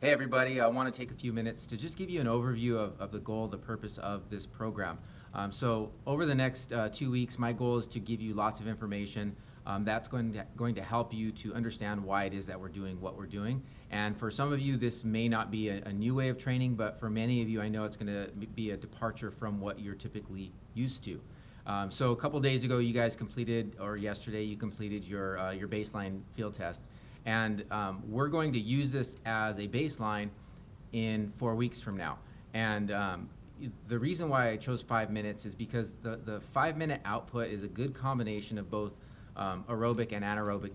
Hey everybody, I want to take a few minutes to just give you an overview of the goal, the purpose of this program. So over the next 2 weeks, my goal is to give you lots of information that's going to help you to understand why it is that we're doing what we're doing. And for some of you, this may not be a new way of training, but for many of you, I know it's going to be a departure from what you're typically used to. So a couple days ago, you guys completed, or yesterday, you completed your baseline field test. And we're going to use this as a baseline in 4 weeks from now. And the reason why I chose 5 minutes is because the 5-minute output is a good combination of both aerobic and anaerobic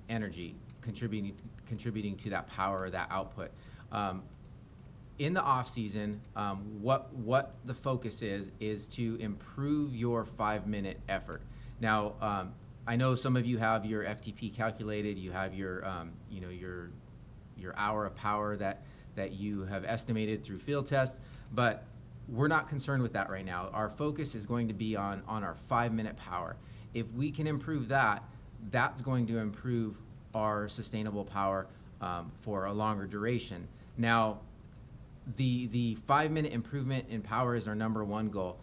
energy contributing to that power or that output. In the off season, what the focus is to improve your 5-minute effort. Now, I know some of you have your FTP calculated. You have your hour of power that you have estimated through field tests, but we're not concerned with that right now. Our focus is going to be on our 5-minute power. If we can improve that, that's going to improve our sustainable power for a longer duration. Now, the 5-minute improvement in power is our number one goal.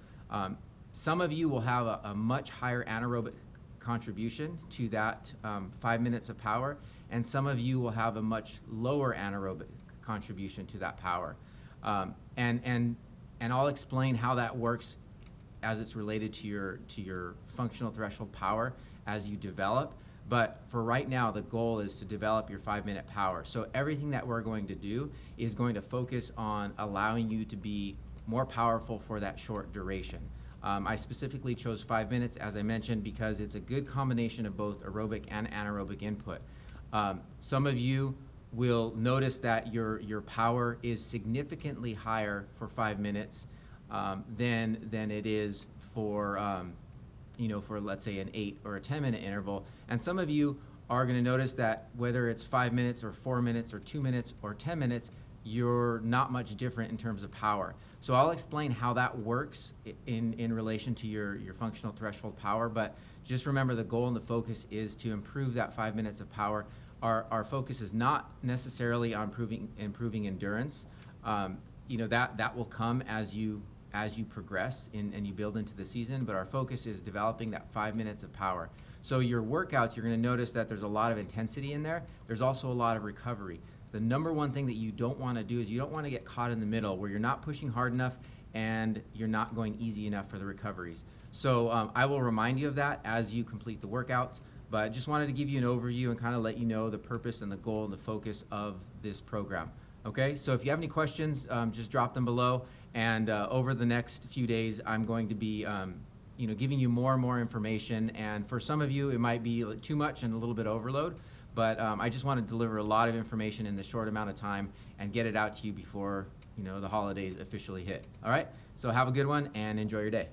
Some of you will have a much higher anaerobic contribution to that 5 minutes of power, and some of you will have a much lower anaerobic contribution to that power. And I'll explain how that works as it's related to your functional threshold power as you develop. But for right now, the goal is to develop your 5-minute power. So everything that we're going to do is going to focus on allowing you to be more powerful for that short duration. I specifically chose 5 minutes, as I mentioned, because it's a good combination of both aerobic and anaerobic input. Some of you will notice that your power is significantly higher for 5 minutes than it is for for let's say an 8 or a 10-minute interval. And some of you are going to notice that whether it's 5 minutes or 4 minutes or 2 minutes or 10 minutes, you're not much different in terms of power. So I'll explain how that works in relation to your functional threshold power, but just remember the goal and the focus is to improve that 5 minutes of power. Our focus is not necessarily on improving endurance. That will come as you progress and you build into the season, but our focus is developing that 5 minutes of power. So your workouts, you're going to notice that there's a lot of intensity in there. There's also a lot of recovery. The number one thing that you don't want to do is you don't want to get caught in the middle where you're not pushing hard enough and you're not going easy enough for the recoveries. So I will remind you of that as you complete the workouts, but just wanted to give you an overview and kind of let you know the purpose and the goal and the focus of this program. Okay, so if you have any questions, just drop them below, and over the next few days, I'm going to be giving you more and more information, and for some of you, it might be too much and a little bit overload, but I just want to deliver a lot of information in the short amount of time and get it out to you before the holidays officially hit. All right, so have a good one and enjoy your day.